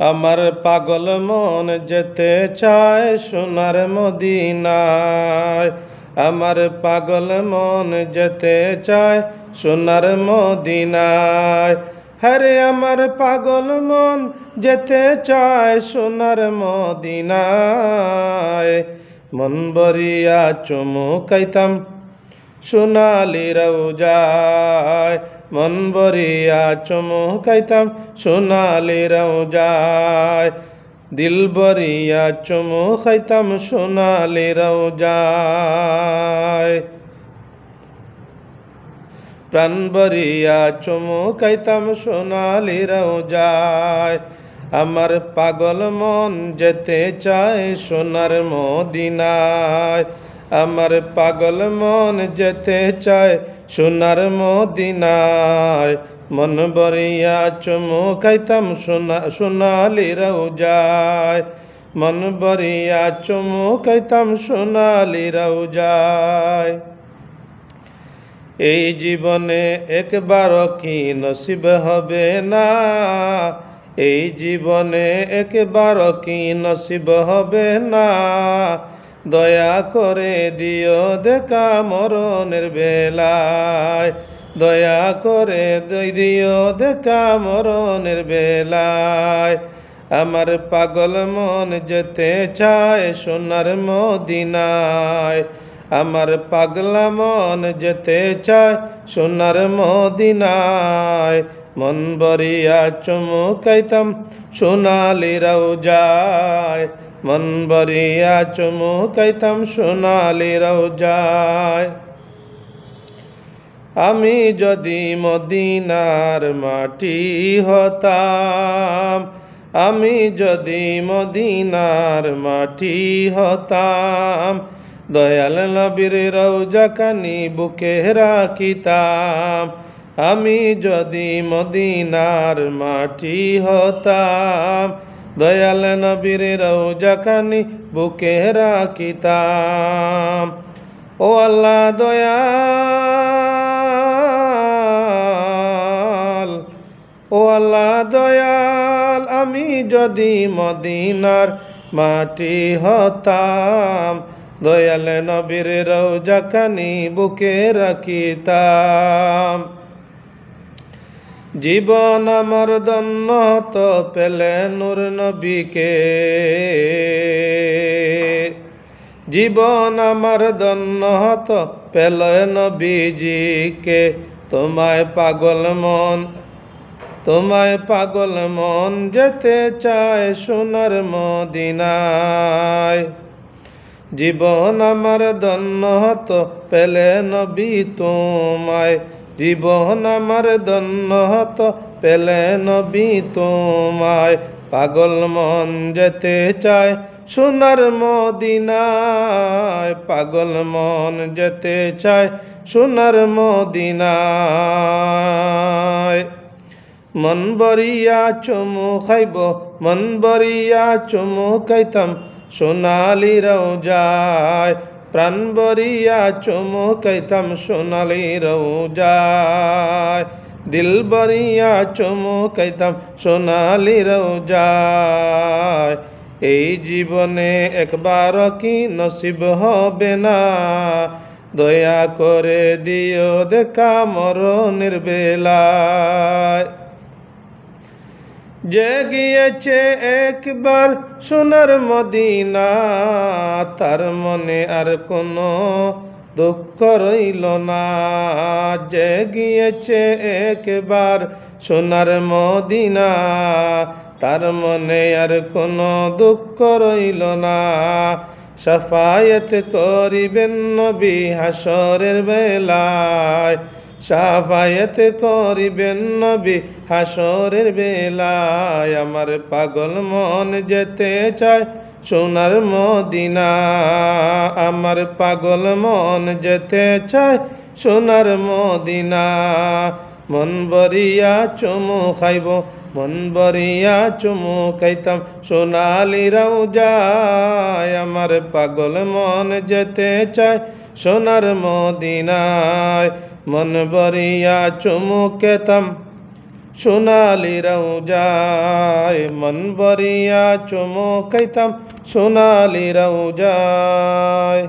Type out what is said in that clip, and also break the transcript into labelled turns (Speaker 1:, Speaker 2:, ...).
Speaker 1: আমার পাগল মন যেতে চায় সোনার মদিনায়। আমার পাগল মন যেতে চায় সোনার মদিনায়। হরে আমার পাগল মন যেতে চায় সোনার মদিনায়। মন বরিয়া চুমুকাইতাম সোনালি রওজায়। মন বরিয়া চুমুকাইতাম সোনালি রওজায়। দিল বরিয়া চুমুকাইতাম সোনালি রওজায়। প্রাণ বরিয়া চুমুকাইতাম সোনালি রওজায়। আমার পাগল মন যেতে চায় সোনার মদিনায়। আমার পাগল মন যেতে চায় সোনার মদিনায়। মন বরিয়া চুমুকাইতাম সোনালি রওজায়। মন বরিয়া চুমুকাইতাম সোনালি রওজায়। এই জীবনে একবারও কি নসিব হবে না? এই জীবনে একবারও কি নসিব হবে না? দয়া করে দিও দেখা মরণের বেলায়। দয়া করে দিও দেখা মরণের বেলায়। আমার পাগল মন যেতে চায় সোনার মদিনায়। আমার পাগলা মন যেতে চায় সোনার মদিনায়। মন বরিয়া চুমুকাইতাম সোনালি রওজায়। মন বরিয়া চুমুকাইতাম সোনালি রওজায়। আমি যদি মদিনার মাটি হতাম, আমি যদি মদিনার মাটি হতাম, দয়াল নবীর রওজা খানি বুকে রাখিতাম। আমি যদি মদিনার মাটি হতাম, দয়াল নবীর রওজা খানি বুকে রাখিতাম। ও আল্লাহ দয়াল, ও আল্লাহ দয়াল, আমি যদি মদিনার মাটি হতাম, দয়াল নবীর রওজা খানি বুকে রাখিতাম। জীবন আমার ধন্য হতো পেলে নূর নবীকে। জীবন আমার ধন্য হতো পেলে নবীজিকে। তোমায় পাগল মন, তোমায় পাগল মন যেতে চায় সোনার মদিনায়। জীবন আমার ধন্য হতো পেলে নবী তোমায়। জীবন আমার ধন্য হতো পেলে নবী তোমায়। পাগল মন যেতে চায় সোনার মদিনায়। পাগল মন যেতে চায় সোনার মদিনায়। মন বরিয়া চুমুকাইব, মন বরিয়া চুমুকাইতাম সোনালি রওজায়। প্রাণ বরিয়া চুমুকাইতাম সোনালি রওজায়। দিল বরিয়া চুমুকাইতাম সোনালি রওজায়। এই জীবনে একবারও কি নসিব হবে না? দয়া করে দিও দেখা মরণের বেলায়। যে গিয়েছে একবার সোনার মদিনা, তার মনে আর কোনো দুঃখ রইল না। যে গিয়েছে একবার সোনার মদিনা, তার মনে আর কোনো দুঃখ রইল না। শাফায়াত করিবেন নবী হাসরের বেলায়। শাফায়াত করিবেন নবী হাসরের বেলায়। আমার পাগল মন যেতে চায় সোনার মদিনা। আমার পাগল মন যেতে চায় সোনার মদিনা। মন বরিয়া চুমুকাইব, মন বরিয়া চুমুকাইতাম সোনালি রওজায়। আমার পাগল মন যেতে চায় সোনার মদিনায়। মন বরিয়া চুমুকেতাম সোনালি রওজায়। মন বরিয়া চুমু খাইতাম সোনালি রওজায়।